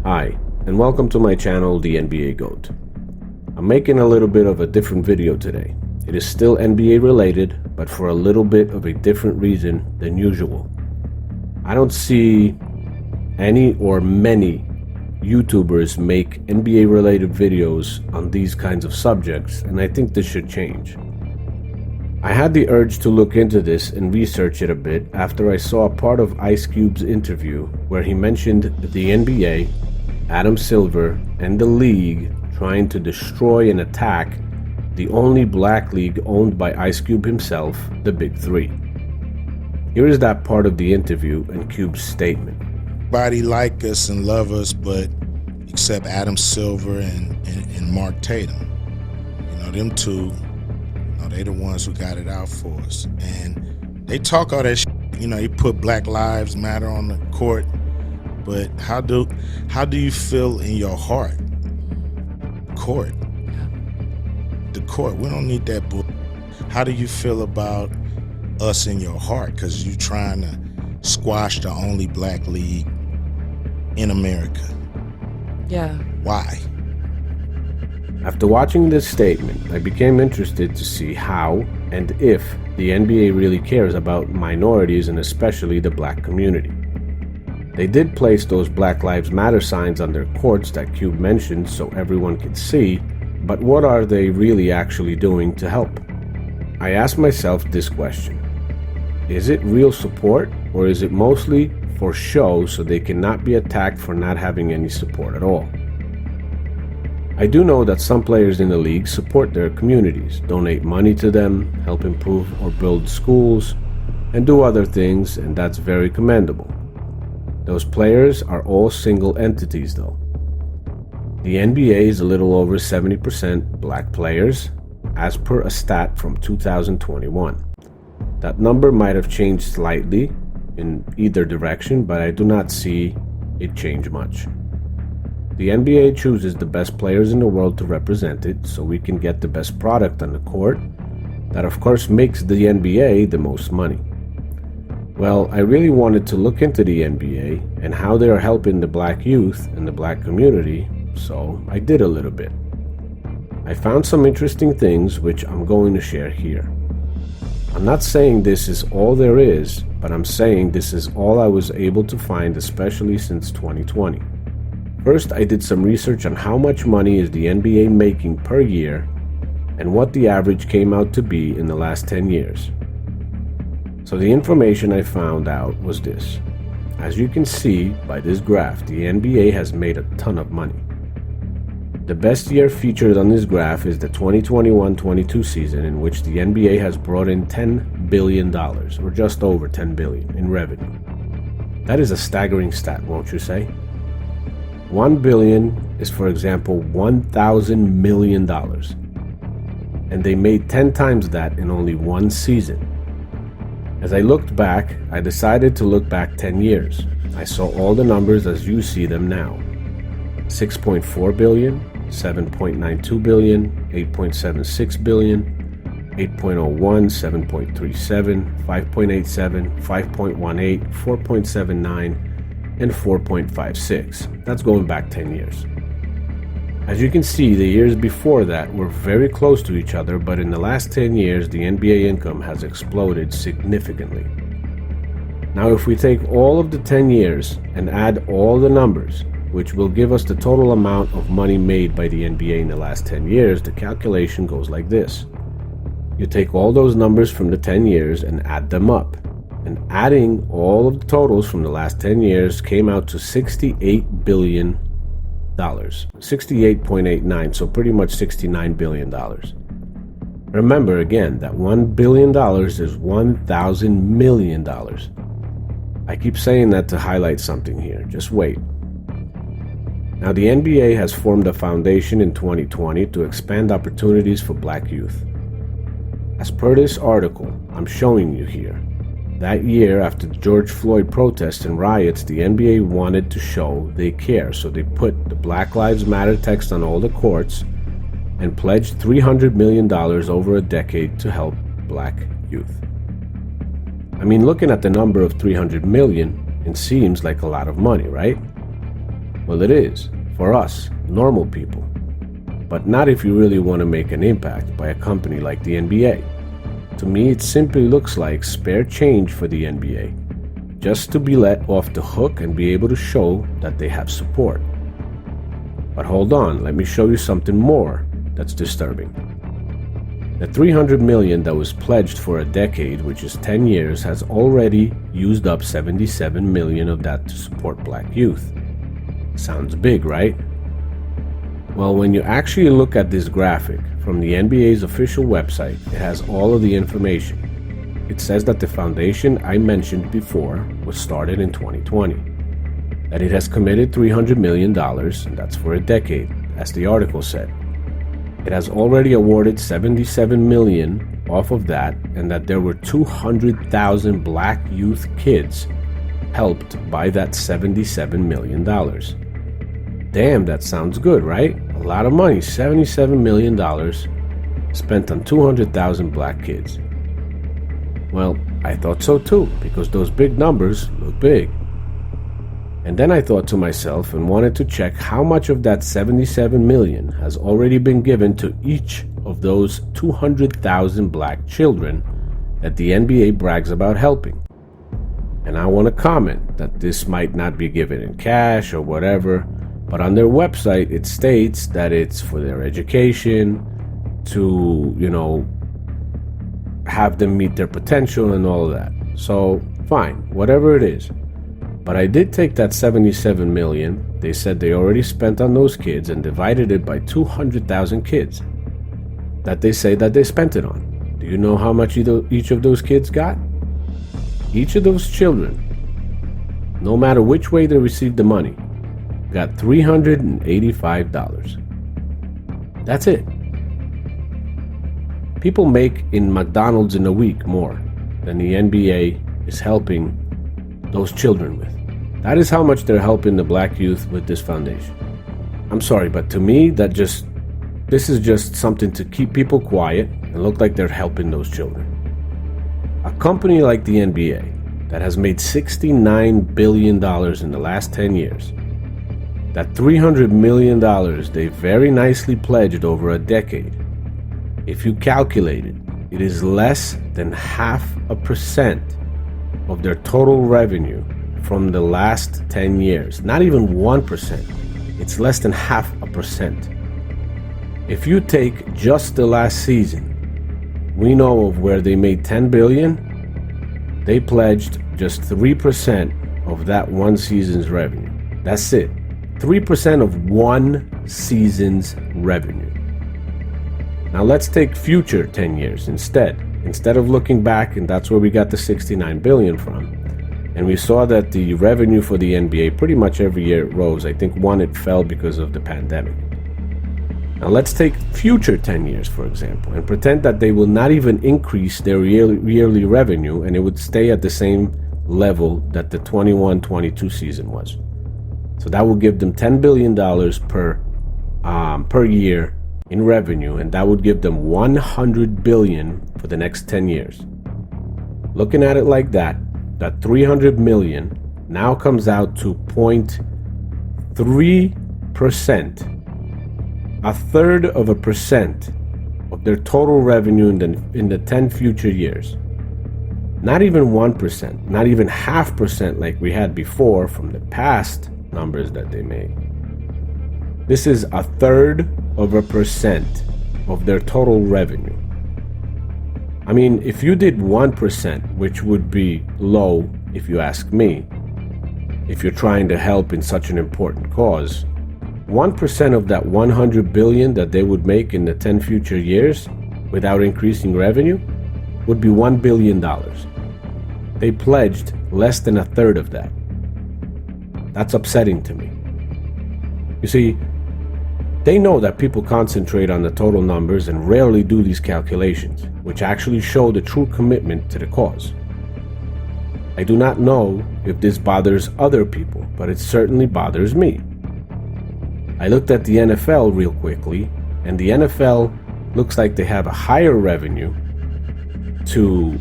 Hi, and welcome to my channel, The NBA GOAT. I'm making a little bit of a different video today. It is still NBA related, but for a little bit of a different reason than usual. I don't see any or many YouTubers make NBA related videos on these kinds of subjects, and I think this should change. I had the urge to look into this and research it a bit after I saw a part of Ice Cube's interview where he mentioned the NBA, Adam Silver, and the league trying to destroy and attack the only black league owned by Ice Cube himself, the Big Three. Here is that part of the interview and Cube's statement. Everybody like us and love us, but except Adam Silver and Mark Tatum. You know, them two, they the ones who got it out for us. And they talk all that shit. You know, you put Black Lives Matter on the court, but how do you feel in your heart? Court. The court. We don't need that book. How do you feel about us in your heart? Because you're trying to squash the only black league in America. Yeah. Why? After watching this statement, I became interested to see how and if the NBA really cares about minorities and especially the black community. They did place those Black Lives Matter signs on their courts that Cube mentioned so everyone could see, but what are they really actually doing to help? I asked myself this question. Is it real support, or is it mostly for show so they cannot be attacked for not having any support at all? I do know that some players in the league support their communities, donate money to them, help improve or build schools, and do other things, and that's very commendable. Those players are all single entities though. The NBA is a little over 70% black players, as per a stat from 2021. That number might have changed slightly in either direction, but I do not see it change much. The NBA chooses the best players in the world to represent it so we can get the best product on the court. That of course makes the NBA the most money. Well, I really wanted to look into the NBA and how they are helping the black youth and the black community, so I did a little bit. I found some interesting things which I'm going to share here. I'm not saying this is all there is, but I'm saying this is all I was able to find, especially since 2020. First, I did some research on how much money is the NBA making per year and what the average came out to be in the last 10 years. So the information I found out was this. As you can see by this graph, the NBA has made a ton of money. The best year featured on this graph is the 2021-22 season, in which the NBA has brought in $10 billion, or just over $10 billion, in revenue. That is a staggering stat, won't you say? $1 billion is, for example, $1,000 million. And they made 10 times that in only one season. As I looked back, I decided to look back 10 years. I saw all the numbers as you see them now. 6.4 billion, 7.92 billion, 8.76 billion, 8.01, 7.37, 5.87, 5.18, 4.79, and 4.56. That's going back 10 years. As you can see, the years before that were very close to each other, but in the last 10 years, the NBA income has exploded significantly. Now, if we take all of the 10 years and add all the numbers, which will give us the total amount of money made by the NBA in the last 10 years, the calculation goes like this. You take all those numbers from the 10 years and add them up. And adding all of the totals from the last 10 years came out to $68 billion. 68.89, so pretty much $69 billion. Remember again that $1 billion is $1,000 million. I keep saying that to highlight something here, just wait. Now the NBA has formed a foundation in 2020 to expand opportunities for black youth. As per this article I'm showing you here, that year, after the George Floyd protests and riots, the NBA wanted to show they care, so they put the Black Lives Matter text on all the courts and pledged $300 million over a decade to help black youth. I mean, looking at the number of 300 million, it seems like a lot of money, right? Well, it is, for us, normal people. But not if you really want to make an impact by a company like the NBA. To me, it simply looks like spare change for the NBA, just to be let off the hook and be able to show that they have support. But hold on, let me show you something more that's disturbing. The $300 million that was pledged for a decade, which is 10 years, has already used up $77 million of that to support black youth. Sounds big, right? Well, when you actually look at this graphic from the NBA's official website, it has all of the information. It says that the foundation I mentioned before was started in 2020, that it has committed $300 million, and that's for a decade, as the article said. It has already awarded $77 million off of that, and that there were 200,000 black youth kids helped by that $77 million. Damn, that sounds good, right? A lot of money, $77 million spent on 200,000 black kids. Well, I thought so too, because those big numbers look big. And then I thought to myself and wanted to check how much of that $77 million has already been given to each of those 200,000 black children that the NBA brags about helping. And I want to comment that this might not be given in cash or whatever, but on their website it states that it's for their education, to, have them meet their potential and all of that. So, fine, whatever it is. But I did take that $77 million they said they already spent on those kids and divided it by 200,000 kids that they say that they spent it on. Do you know how much each of those kids got? Each of those children, no matter which way they received the money, got $385. That's it. People make in McDonald's in a week more than the NBA is helping those children with. That is how much they're helping the black youth with this foundation. I'm sorry, but to me, this is just something to keep people quiet and look like they're helping those children. A company like the NBA that has made $69 billion in the last 10 years, that $300 million they very nicely pledged over a decade, if you calculate it, it is less than 0.5% of their total revenue from the last 10 years. Not even 1%. It's less than 0.5%. If you take just the last season, we know of where they made $10 billion, they pledged just 3% of that one season's revenue. That's it. 3% of one season's revenue. Now let's take future 10 years instead. Instead of looking back, and that's where we got the $69 billion from. And we saw that the revenue for the NBA pretty much every year rose. I think it fell because of the pandemic. Now let's take future 10 years, for example, and pretend that they will not even increase their yearly revenue, and it would stay at the same level that the 21-22 season was. So that will give them $10 billion per year in revenue, and that would give them $100 billion for the next 10 years. Looking at it like that, that $300 million now comes out to 0.3%, 0.33% of their total revenue in the 10 future years. Not even 1%, not even 0.5% like we had before from the past numbers that they made. This is 0.33% of their total revenue. I mean, if you did 1%, which would be low if you ask me, if you're trying to help in such an important cause, 1% of that $100 billion that they would make in the 10 future years without increasing revenue would be $1 billion. They pledged less than 1/3 of that. That's upsetting to me. You see, they know that people concentrate on the total numbers and rarely do these calculations, which actually show the true commitment to the cause. I do not know if this bothers other people, but it certainly bothers me. I looked at the NFL real quickly, and the NFL looks like they have a higher revenue to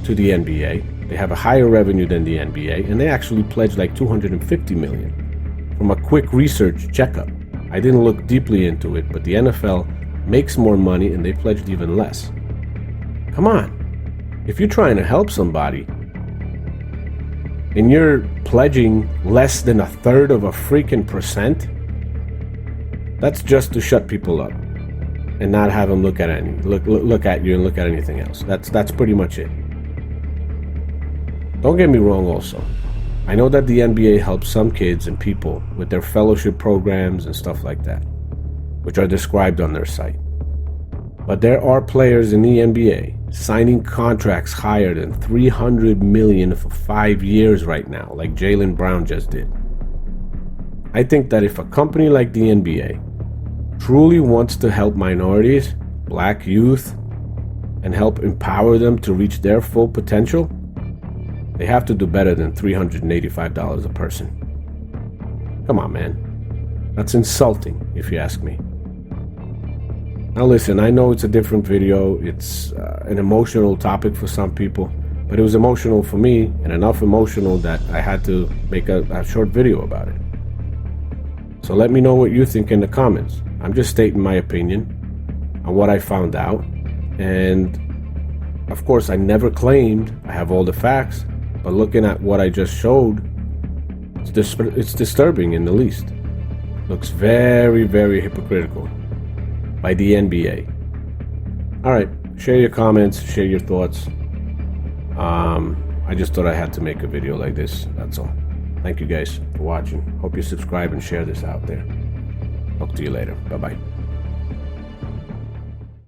the NBA. They have a higher revenue than the NBA, and they actually pledged like $250 million. from a quick research checkup. I didn't look deeply into it, but the NFL makes more money and they pledged even less. Come on. If you're trying to help somebody and you're pledging less than 1/3 of a freaking percent, that's just to shut people up and not have them look at you and look at anything else. That's pretty much it. Don't get me wrong also. I know that the NBA helps some kids and people with their fellowship programs and stuff like that, which are described on their site. But there are players in the NBA signing contracts higher than $300 million for 5 years right now, like Jaylen Brown just did. I think that if a company like the NBA truly wants to help minorities, black youth, and help empower them to reach their full potential, they have to do better than $385 a person. Come on, man. That's insulting, if you ask me. Now listen, I know it's a different video. It's an emotional topic for some people, but it was emotional for me, and enough emotional that I had to make a short video about it. So let me know what you think in the comments. I'm just stating my opinion on what I found out. And of course, I never claimed I have all the facts, but looking at what I just showed, it's disturbing in the least. Looks very, very hypocritical by the NBA. All right, share your comments, share your thoughts. I just thought I had to make a video like this, that's all. Thank you guys for watching. Hope you subscribe and share this out there. Talk to you later. Bye-bye.